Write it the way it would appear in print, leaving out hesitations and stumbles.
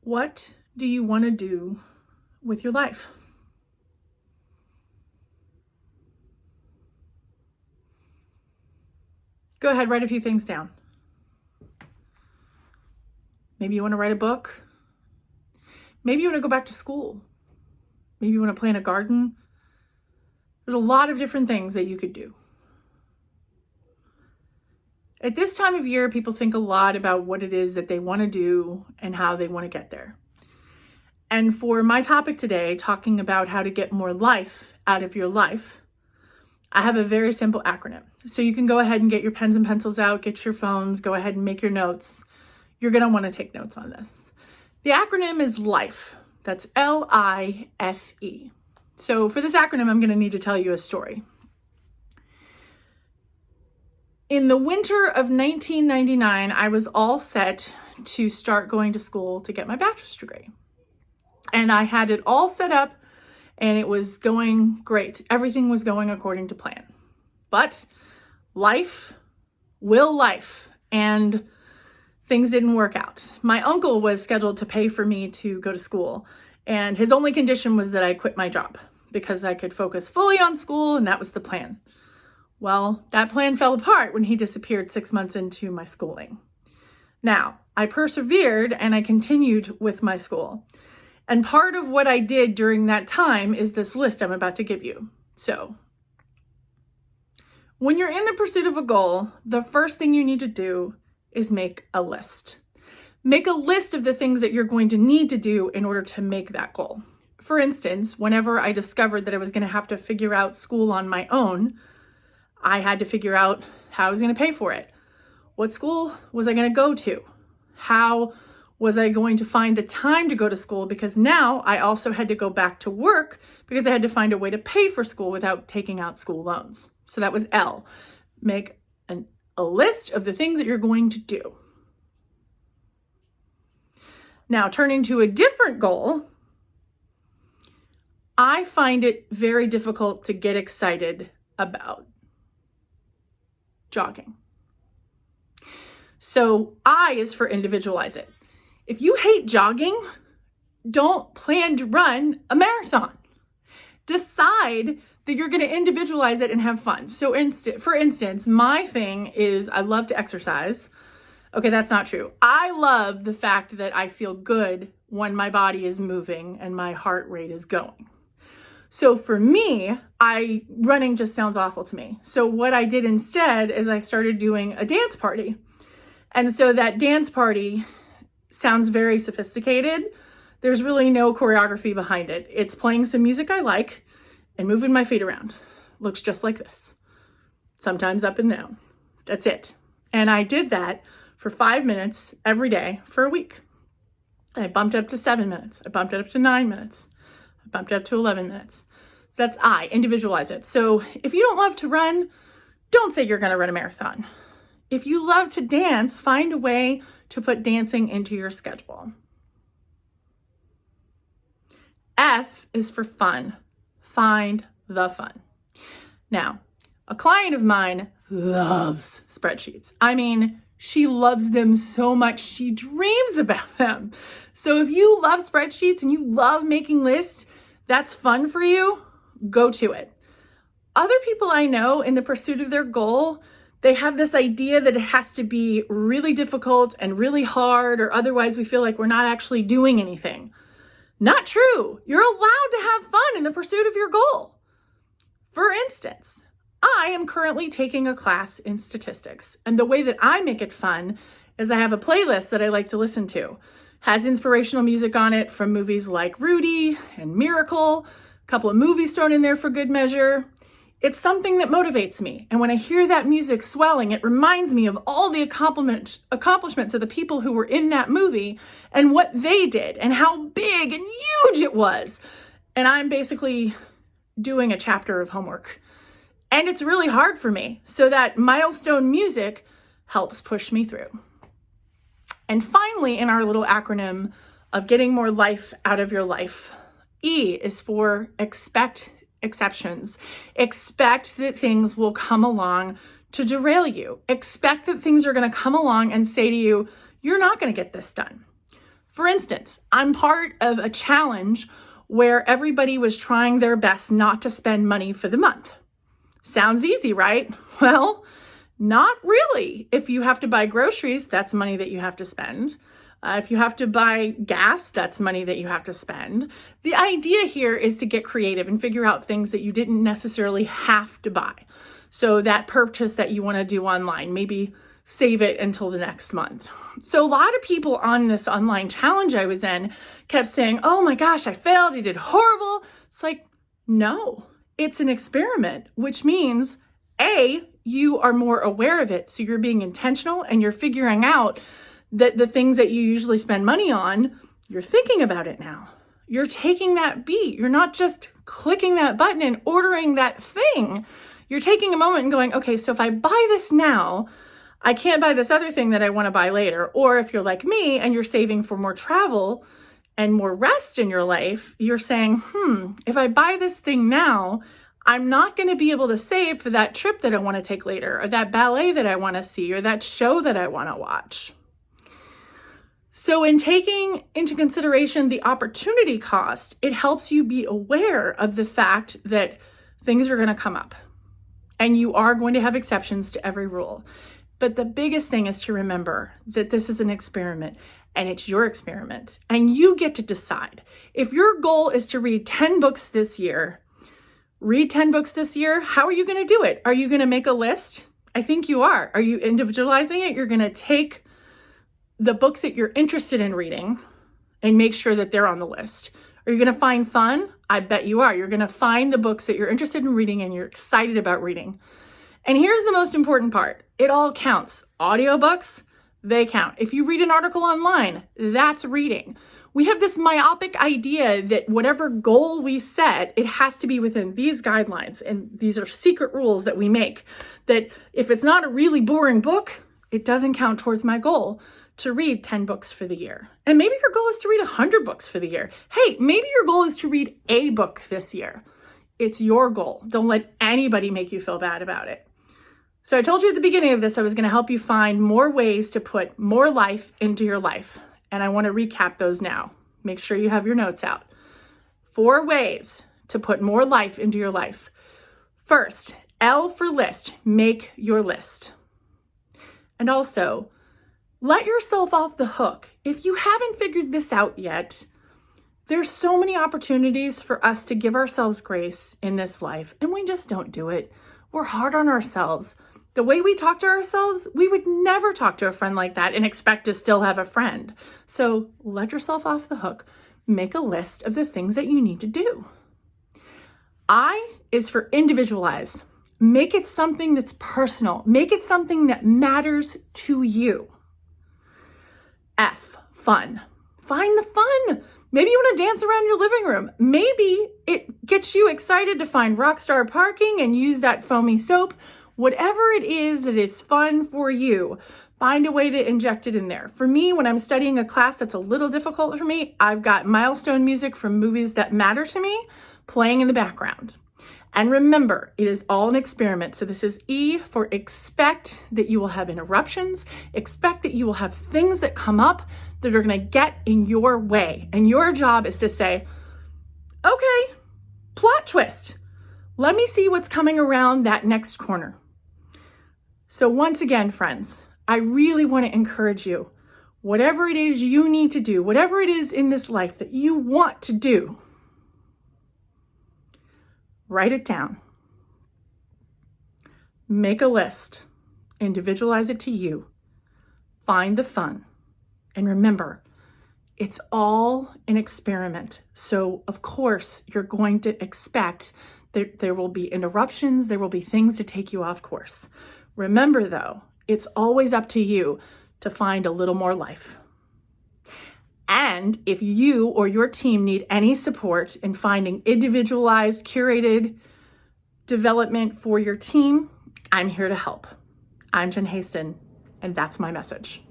What do you want to do with your life? Go ahead, write a few things down. Maybe you want to write a book. Maybe you want to go back to school. Maybe you want to plant a garden. There's a lot of different things that you could do. At this time of year, people think a lot about what it is that they want to do and how they want to get there. And for my topic today, talking about how to get more life out of your life, I have a very simple acronym. So you can go ahead and get your pens and pencils out, get your phones, go ahead and make your notes. You're going to want to take notes on this. The acronym is LIFE. That's L-I-F-E. So for this acronym, I'm going to need to tell you a story. In the winter of 1999, I was all set to start going to school to get my bachelor's degree. And I had it all set up and it was going great. Everything was going according to plan. But life will life, and things didn't work out. My uncle was scheduled to pay for me to go to school, and his only condition was that I quit my job because I could focus fully on school, and that was the plan. Well, that plan fell apart when he disappeared 6 months into my schooling. Now, I persevered and I continued with my school. And part of what I did during that time is this list I'm about to give you. So, when you're in the pursuit of a goal, the first thing you need to do is make a list. Make a list of the things that you're going to need to do in order to make that goal. For instance, whenever I discovered that I was going to have to figure out school on my own, I had to figure out how I was going to pay for it. What school was I going to go to? How was I going to find the time to go to school? Because now I also had to go back to work because I had to find a way to pay for school without taking out school loans. So that was L. Make a list of the things that you're going to do. Now, turning to a different goal, I find it very difficult to get excited about jogging. So I is for individualize it. If you hate jogging, don't plan to run a marathon. Decide that you're going to individualize it and have fun. So for instance, my thing is I love to exercise. Okay, that's not true. I love the fact that I feel good when my body is moving and my heart rate is going. So for me, running just sounds awful to me. So what I did instead is I started doing a dance party. And so that dance party sounds very sophisticated. There's really no choreography behind it. It's playing some music I like and moving my feet around. Looks just like this. Sometimes up and down. That's it. And I did that for 5 minutes every day for a week. And I bumped it up to 7 minutes. I bumped it up to 9 minutes. I bumped it up to 11 minutes. That's individualize it. So if you don't love to run, don't say you're going to run a marathon. If you love to dance, find a way to put dancing into your schedule. F is for fun. Find the fun. Now, a client of mine loves spreadsheets. I mean, she loves them so much, she dreams about them. So if you love spreadsheets and you love making lists, that's fun for you, go to it. Other people I know in the pursuit of their goal, they have this idea that it has to be really difficult and really hard, or otherwise we feel like we're not actually doing anything. Not true. You're allowed to have fun in the pursuit of your goal. For instance, I am currently taking a class in statistics, and the way that I make it fun is I have a playlist that I like to listen to. Has inspirational music on it from movies like Rudy and Miracle, a couple of movies thrown in there for good measure. It's something that motivates me. And when I hear that music swelling, it reminds me of all the accomplishments of the people who were in that movie and what they did and how big and huge it was. And I'm basically doing a chapter of homework. And it's really hard for me. So that milestone music helps push me through. And finally, in our little acronym of getting more life out of your life, E is for expect exceptions. Expect that things will come along to derail you. Expect that things are going to come along and say to you, you're not going to get this done. For instance, I'm part of a challenge where everybody was trying their best not to spend money for the month. Sounds easy, right? Well, not really. If you have to buy groceries, that's money that you have to spend. If you have to buy gas, that's money that you have to spend. The idea here is to get creative and figure out things that you didn't necessarily have to buy. So that purchase that you want to do online, maybe save it until the next month. So a lot of people on this online challenge I was in kept saying, oh my gosh, I failed, I did horrible. It's like, no, it's an experiment, which means A, you are more aware of it. So you're being intentional and you're figuring out that the things that you usually spend money on, you're thinking about it now. You're taking that beat. You're not just clicking that button and ordering that thing. You're taking a moment and going, okay, so if I buy this now, I can't buy this other thing that I want to buy later. Or if you're like me and you're saving for more travel and more rest in your life, you're saying, if I buy this thing now, I'm not going to be able to save for that trip that I want to take later, or that ballet that I want to see, or that show that I want to watch. So in taking into consideration the opportunity cost, it helps you be aware of the fact that things are going to come up and you are going to have exceptions to every rule. But the biggest thing is to remember that this is an experiment and it's your experiment and you get to decide. If your goal is to read 10 books this year, read 10 books this year. How are you going to do it? Are you going to make a list? I think you are. Are you individualizing it? You're going to take the books that you're interested in reading and make sure that they're on the list. Are you going to find fun? I bet you are. You're going to find the books that you're interested in reading and you're excited about reading. And here's the most important part. It all counts. Audiobooks, they count. If you read an article online, that's reading. We have this myopic idea that whatever goal we set, it has to be within these guidelines. And these are secret rules that we make, that if it's not a really boring book, it doesn't count towards my goal to read 10 books for the year. And maybe your goal is to read 100 books for the year. Hey, maybe your goal is to read a book this year. It's your goal. Don't let anybody make you feel bad about it. So I told you at the beginning of this, I was going to help you find more ways to put more life into your life. And I want to recap those now. Make sure you have your notes out. 4 ways to put more life into your life. First, L for list. Make your list. And also, let yourself off the hook. If you haven't figured this out yet, there's so many opportunities for us to give ourselves grace in this life, and we just don't do it. We're hard on ourselves. The way we talk to ourselves, we would never talk to a friend like that and expect to still have a friend. So let yourself off the hook. Make a list of the things that you need to do. I is for individualize. Make it something that's personal. Make it something that matters to you. F, fun. Find the fun. Maybe you want to dance around your living room. Maybe it gets you excited to find Rockstar Parking and use that foamy soap. Whatever it is that is fun for you, find a way to inject it in there. For me, when I'm studying a class that's a little difficult for me, I've got milestone music from movies that matter to me playing in the background. And remember, it is all an experiment. So this is E for expect that you will have interruptions. Expect that you will have things that come up that are going to get in your way. And your job is to say, okay, plot twist. Let me see what's coming around that next corner. So once again, friends, I really want to encourage you, whatever it is you need to do, whatever it is in this life that you want to do, write it down. Make a list. Individualize it to you. Find the fun. And remember, it's all an experiment. So of course, you're going to expect that there will be interruptions. There will be things to take you off course. Remember though, it's always up to you to find a little more life. And if you or your team need any support in finding individualized, curated development for your team, I'm here to help. I'm Jen Haston, and that's my message.